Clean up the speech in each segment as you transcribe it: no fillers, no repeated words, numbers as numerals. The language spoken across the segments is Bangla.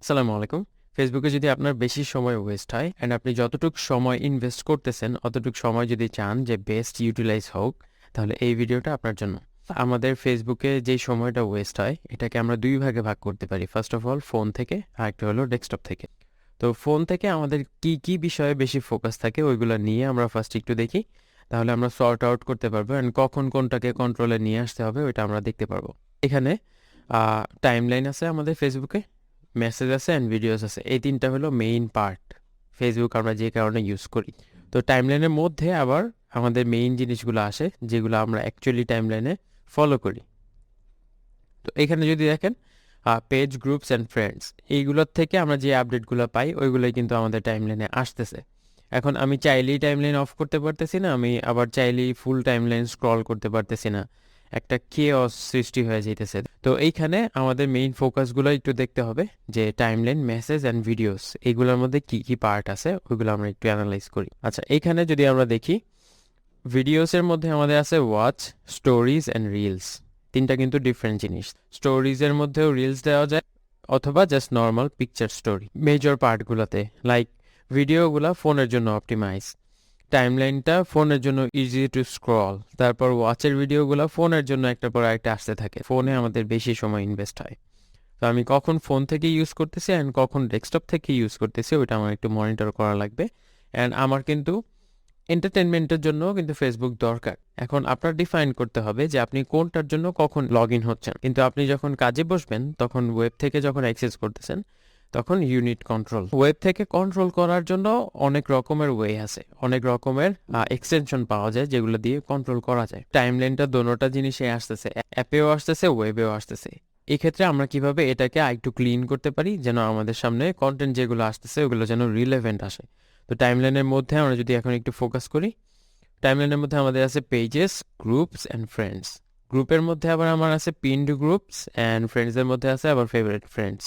আসসালামু আলাইকুম। ফেসবুকে যদি আপনার বেশি সময় ওয়েস্ট হয় অ্যান্ড আপনি যতটুক সময় ইনভেস্ট করতেছেন, অতটুক সময় যদি চান যে বেস্ট ইউটিলাইজ হোক, তাহলে এই ভিডিওটা আপনার জন্য। আমাদের ফেসবুকে যেই সময়টা ওয়েস্ট হয়, এটাকে আমরা ২ ভাগে ভাগ করতে পারি। ফার্স্ট অফ অল ফোন থেকে, আরেকটা হলো ডেস্কটপ থেকে। তো ফোন থেকে আমাদের কি বিষয়ে বেশি ফোকাস থাকে, ওইগুলা নিয়ে আমরা ফার্স্ট একটু দেখি। তাহলে আমরা সর্ট আউট করতে পারবো অ্যান্ড কখন কোনটাকে কন্ট্রোলে নিয়ে আসতে হবে, ওইটা আমরা দেখতে পারবো। এখানে টাইমলাইন আছে আমাদের ফেসবুকে, মেসেজ আছে অ্যান্ড ভিডিওস আছে। এই ৩টা হলো মেইন পার্ট ফেসবুক আমরা যে কারণে ইউজ করি। তো টাইমলাইনের মধ্যে আবার আমাদের মেইন জিনিসগুলো আসে, যেগুলো আমরা অ্যাকচুয়ালি টাইমলাইনে ফলো করি। তো এখানে যদি দেখেন পেজ, গ্রুপস অ্যান্ড ফ্রেন্ডস, এইগুলোর থেকে আমরা যে আপডেটগুলো পাই ওইগুলোই কিন্তু আমাদের টাইমলাইনে আসতেছে। এখন আমি চাইলেই টাইমলাইন অফ করতে পারতেছি না, আমি আবার চাইলেই ফুল টাইমলাইন স্ক্রল করতে পারতেছি না, একটা কেওস সৃষ্টি হয়ে যাইতেছে। তো এইখানে আমাদের মেইন ফোকাসগুলো একটু দেখতে হবে যে টাইমলাইন, মেসেজ অ্যান্ড ভিডিওস, এইগুলোর মধ্যে কি পার্ট আছে ওইগুলো আমরা একটু অ্যানালাইজ করি। আচ্ছা, এইখানে যদি আমরা দেখি, ভিডিওসের মধ্যে আমাদের আছে ওয়াচ, স্টোরিজ অ্যান্ড রিলস। ৩টা কিন্তু ডিফারেন্ট জিনিস। স্টোরিজের মধ্যেও রিলস দেওয়া যায় অথবা just normal picture story. Major পার্টগুলোতে লাইক ভিডিওগুলো ফোনের জন্য অপটিমাইজ, টাইমলাইনটা ফোনের জন্য ইজি টু স্ক্রল, তারপর ওয়াচের ভিডিওগুলো ফোনের জন্য একটা পর একটা আসতে থাকে, ফোনে আমাদের বেশি সময় ইনভেস্ট হয়। তো আমি কখন ফোন থেকে ইউজ করতেছি অ্যান্ড কখন ডেস্কটপ থেকে ইউজ করতেছি ওইটা আমার একটু মনিটর করা লাগবে। অ্যান্ড আমার কিন্তু এন্টারটেনমেন্টের জন্য কিন্তু ফেসবুক দরকার। এখন আপনার ডিফাইন করতে হবে যে আপনি কোনটার জন্য কখন লগ ইন হচ্ছেন। কিন্তু আপনি যখন কাজে বসবেন, তখন ওয়েব থেকে যখন অ্যাক্সেস করতেছেন, তখন ইউনিট কন্ট্রোল। ওয়েব থেকে কন্ট্রোল করার জন্য অনেক রকমের ওয়ে আছে, অনেক রকমের এক্সটেনশন পাওয়া যায় যেগুলো দিয়ে কন্ট্রোল করা যায়। টাইমলাইনটা দোনোটা জিনিসে আসতেছে, অ্যাপেও আসতেছে, ওয়েবেও আসতেছে। এই ক্ষেত্রে আমরা কিভাবে এটাকে আরেকটু ক্লিন করতে পারি, যেন আমাদের সামনে কন্টেন্ট যেগুলো আসতেছে ওগুলো যেন রিলেভেন্ট আসে। তো টাইমলাইনের মধ্যে আমরা যদি এখন একটু ফোকাস করি, টাইমলাইনের মধ্যে আমাদের আছে পেজেস, গ্রুপস অ্যান্ড ফ্রেন্ডস। গ্রুপের মধ্যে আবার আমার আছে পিনড গ্রুপস অ্যান্ড ফ্রেন্ডসের মধ্যে আছে আবার ফেভারিট ফ্রেন্ডস।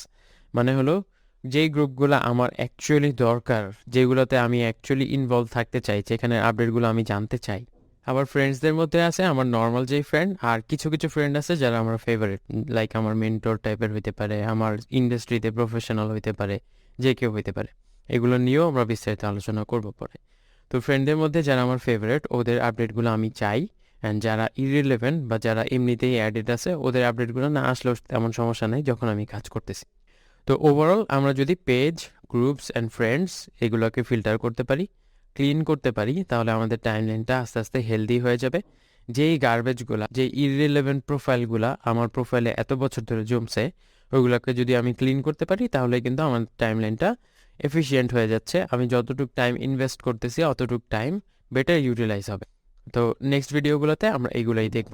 মানে হলো যেই গ্রুপগুলো আমার অ্যাকচুয়ালি দরকার, যেগুলোতে আমি অ্যাকচুয়ালি ইনভলভ থাকতে চাই, যেখানে আপডেটগুলো আমি জানতে চাই। আবার ফ্রেন্ডসদের মধ্যে আছে আমার নর্মাল যেই ফ্রেন্ড, আর কিছু কিছু ফ্রেন্ড আছে যারা আমার ফেভারিট, লাইক আমার মেন্টর টাইপের হইতে পারে, আমার ইন্ডাস্ট্রিতে প্রফেশনাল হইতে পারে, যে কেউ হইতে পারে। এগুলো নিয়েও আমরা বিস্তারিত আলোচনা করব পরে। তো ফ্রেন্ডদের মধ্যে যারা আমার ফেভারিট, ওদের আপডেটগুলো আমি চাই। অ্যান্ড যারা ইরিলেভেন্ট বা যারা এমনিতেই অ্যাডেড আছে, ওদের আপডেটগুলো না আসলেও তেমন সমস্যা নেই যখন আমি কাজ করতেছি। তো ওভারঅল আমরা যদি পেজ, গ্রুপস অ্যান্ড ফ্রেন্ডস এগুলোকে ফিল্টার করতে পারি, ক্লিন করতে পারি, তাহলে আমাদের টাইমলাইনটা আস্তে আস্তে হেলদি হয়ে যাবে। যেই গার্বেজগুলা, যে ইররিলেভেন্ট প্রোফাইলগুলা আমার প্রোফাইলে এত বছর ধরে জমছে, ওইগুলোকে যদি আমি ক্লিন করতে পারি, তাহলে কিন্তু আমার টাইমলাইনটা এফিশিয়েন্ট হয়ে যাচ্ছে। আমি যতটুক টাইম ইনভেস্ট করতেছি অতটুক টাইম বেটার ইউটিলাইজ হবে। তো নেক্সট ভিডিওগুলোতে আমরা এইগুলাই দেখব।